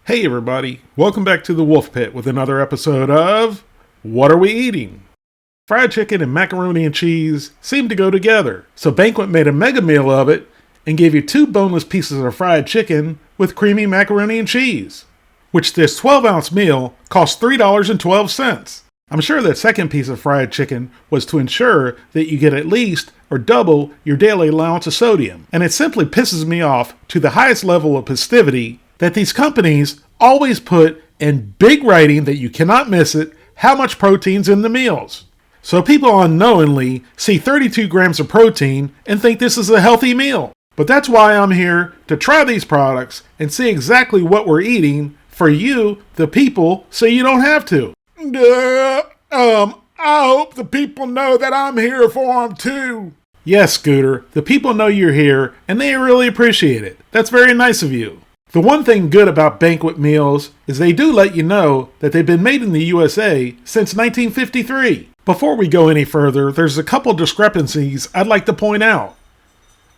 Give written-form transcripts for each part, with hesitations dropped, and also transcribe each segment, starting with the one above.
Hey everybody, welcome back to the Wolf Pit with another episode of What Are We Eating? Fried chicken and macaroni and cheese seem to go together, so Banquet made a mega meal of it and gave you 2 boneless pieces of fried chicken with creamy macaroni and cheese, which this 12-ounce meal cost $3.12. I'm sure that second piece of fried chicken was to ensure that you get at least or double your daily allowance of sodium, and it simply pisses me off to the highest level of festivity that these companies always put in big writing that you cannot miss it how much protein's in the meals. So people unknowingly see 32 grams of protein and think this is a healthy meal. But that's why I'm here to try these products and see exactly what we're eating for you, the people, so you don't have to. I hope the people know that I'm here for them too. Yes, Scooter, the people know you're here and they really appreciate it. That's very nice of you. The one thing good about Banquet meals is they do let you know that they've been made in the USA since 1953. Before we go any further, there's a couple discrepancies I'd like to point out.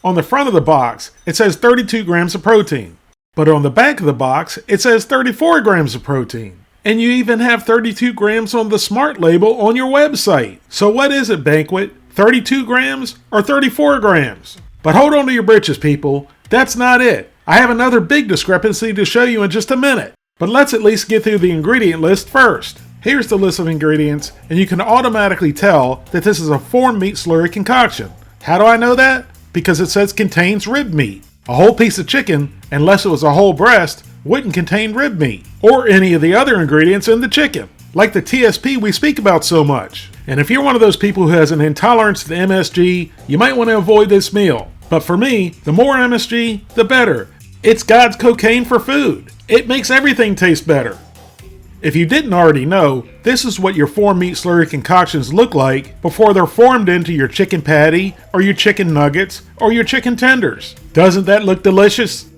On the front of the box, it says 32 grams of protein. But on the back of the box, it says 34 grams of protein. And you even have 32 grams on the Smart label on your website. So what is it, Banquet? 32 grams or 34 grams? But hold on to your britches, people. That's not it. I have another big discrepancy to show you in just a minute. But let's at least get through the ingredient list first. Here's the list of ingredients, and you can automatically tell that this is a 4-meat slurry concoction. How do I know that? Because it says contains rib meat. A whole piece of chicken, unless it was a whole breast, wouldn't contain rib meat, or any of the other ingredients in the chicken, like the TSP we speak about so much. And if you're one of those people who has an intolerance to the MSG, you might want to avoid this meal. But for me, the more MSG, the better. It's God's cocaine for food. It makes everything taste better. If you didn't already know, this is what your 4-meat slurry concoctions look like before they're formed into your chicken patty, or your chicken nuggets, or your chicken tenders. Doesn't that look delicious?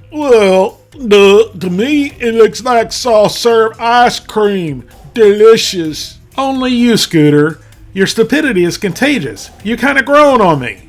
Well, to me, it looks like soft-serve ice cream. Delicious. Only you, Scooter. Your stupidity is contagious. You're kind of growing on me.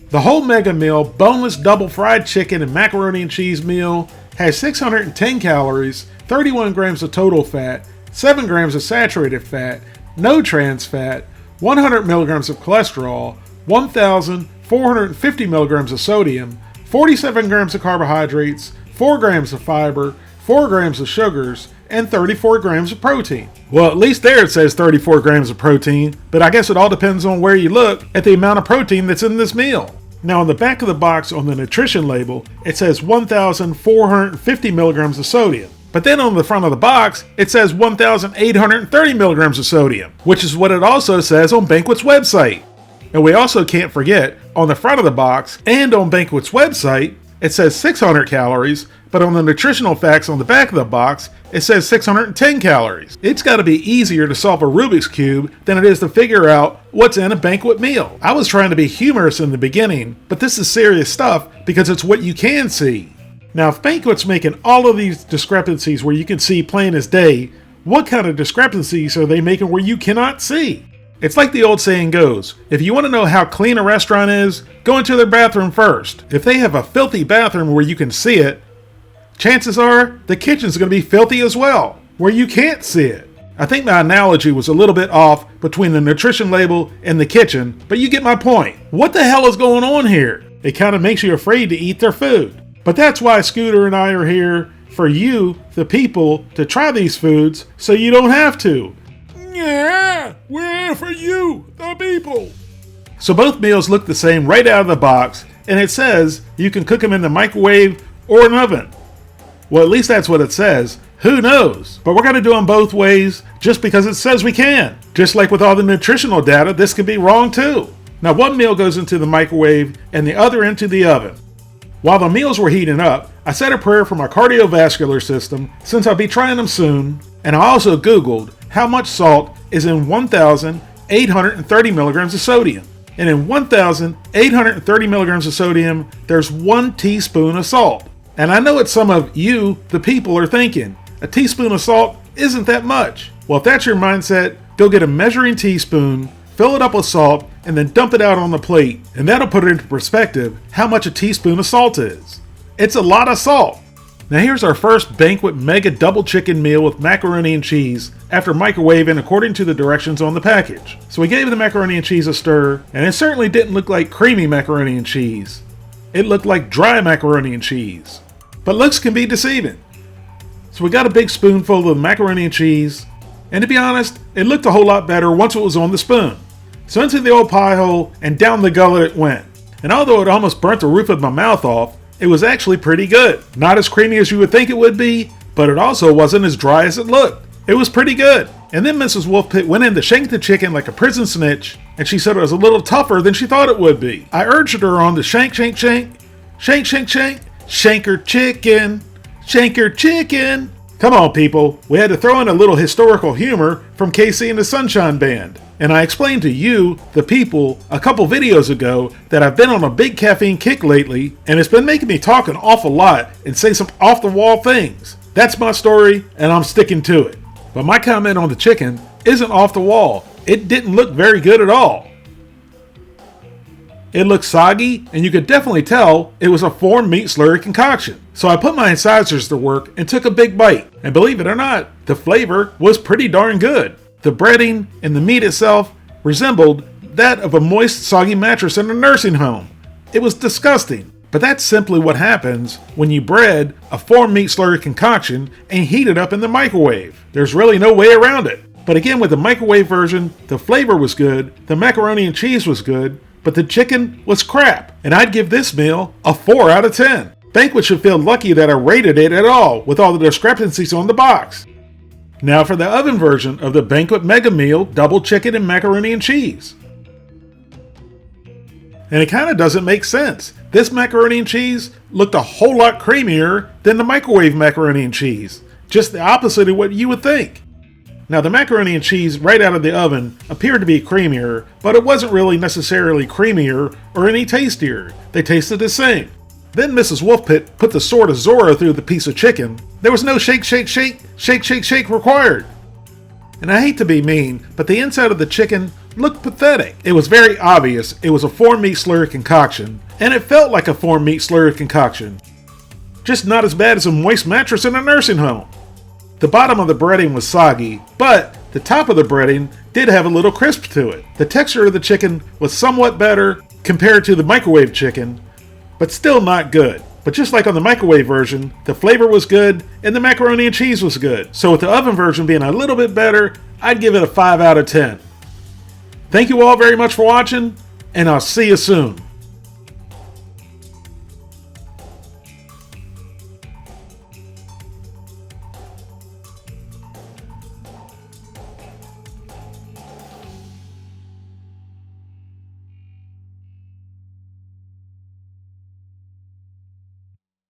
The whole mega meal, boneless double fried chicken and macaroni and cheese meal has 610 calories, 31 grams of total fat, 7 grams of saturated fat, no trans fat, 100 milligrams of cholesterol, 1,450 milligrams of sodium, 47 grams of carbohydrates, 4 grams of fiber, 4 grams of sugars, and 34 grams of protein. Well, at least there it says 34 grams of protein, but I guess it all depends on where you look at the amount of protein that's in this meal. Now on the back of the box on the nutrition label, it says 1,450 milligrams of sodium. But then on the front of the box, it says 1,830 milligrams of sodium, which is what it also says on Banquet's website. And we also can't forget, on the front of the box and on Banquet's website, it says 600 calories, but on the nutritional facts on the back of the box, it says 610 calories. It's got to be easier to solve a Rubik's Cube than it is to figure out what's in a Banquet meal. I was trying to be humorous in the beginning, but this is serious stuff because it's what you can see. Now, if Banquet's making all of these discrepancies where you can see plain as day, what kind of discrepancies are they making where you cannot see? It's like the old saying goes, if you want to know how clean a restaurant is, go into their bathroom first. If they have a filthy bathroom where you can see it, chances are the kitchen's going to be filthy as well, where you can't see it. I think my analogy was a little bit off between the nutrition label and the kitchen, but you get my point. What the hell is going on here? It kind of makes you afraid to eat their food. But that's why Scooter and I are here, for you, the people, to try these foods so you don't have to. Yeah, we're here for you, the people. So both meals look the same right out of the box, and it says you can cook them in the microwave or an oven. Well, at least that's what it says. Who knows? But we're going to do them both ways just because it says we can. Just like with all the nutritional data, this could be wrong too. Now, one meal goes into the microwave and the other into the oven. While the meals were heating up, I said a prayer for my cardiovascular system since I'll be trying them soon, and I also Googled how much salt is in 1,830 milligrams of sodium. And in 1,830 milligrams of sodium, there's 1 teaspoon of salt. And I know what some of you, the people, are thinking. A teaspoon of salt isn't that much. Well, if that's your mindset, go get a measuring teaspoon, fill it up with salt, and then dump it out on the plate. And that'll put it into perspective how much a teaspoon of salt is. It's a lot of salt. Now here's our first Banquet Mega Double Chicken meal with macaroni and cheese after microwaving according to the directions on the package. So we gave the macaroni and cheese a stir, and it certainly didn't look like creamy macaroni and cheese. It looked like dry macaroni and cheese. But looks can be deceiving. So we got a big spoonful of macaroni and cheese, and to be honest, it looked a whole lot better once it was on the spoon. So into the old pie hole and down the gullet it went. And although it almost burnt the roof of my mouth off, it was actually pretty good. Not as creamy as you would think it would be, but it also wasn't as dry as it looked. It was pretty good. And then Mrs. Wolfpit went in to shank the chicken like a prison snitch, and she said it was a little tougher than she thought it would be. I urged her on to shank, shank, shank, shank, shank, shank, shank her chicken, shank her chicken. Come on, people. We had to throw in a little historical humor from Casey and the Sunshine Band. And I explained to you, the people, a couple videos ago that I've been on a big caffeine kick lately, and it's been making me talk an awful lot and say some off-the-wall things. That's my story, and I'm sticking to it. But my comment on the chicken isn't off the wall. It didn't look very good at all. It looked soggy, and you could definitely tell it was a formed meat slurry concoction. So I put my incisors to work and took a big bite. And believe it or not, the flavor was pretty darn good. The breading and the meat itself resembled that of a moist, soggy mattress in a nursing home. It was disgusting. But that's simply what happens when you bread a formed meat slurry concoction and heat it up in the microwave. There's really no way around it. But again, with the microwave version, the flavor was good, the macaroni and cheese was good, but the chicken was crap. And I'd give this meal a 4 out of 10. Banquet should feel lucky that I rated it at all with all the discrepancies on the box. Now for the oven version of the Banquet Mega Meal Double Chicken and Macaroni and Cheese. And it kind of doesn't make sense. This macaroni and cheese looked a whole lot creamier than the microwave macaroni and cheese. Just the opposite of what you would think. Now the macaroni and cheese right out of the oven appeared to be creamier, but it wasn't really necessarily creamier or any tastier. They tasted the same. Then Mrs. Wolfpit put the sword of Zorro through the piece of chicken. There was no shake, shake, shake, shake, shake, shake required. And I hate to be mean, but the inside of the chicken looked pathetic. It was very obvious it was a formed meat slurry concoction, and it felt like a formed meat slurry concoction. Just not as bad as a moist mattress in a nursing home. The bottom of the breading was soggy, but the top of the breading did have a little crisp to it. The texture of the chicken was somewhat better compared to the microwave chicken, but still not good. But just like on the microwave version, the flavor was good and the macaroni and cheese was good. So with the oven version being a little bit better, I'd give it a 5 out of 10. Thank you all very much for watching, and I'll see you soon.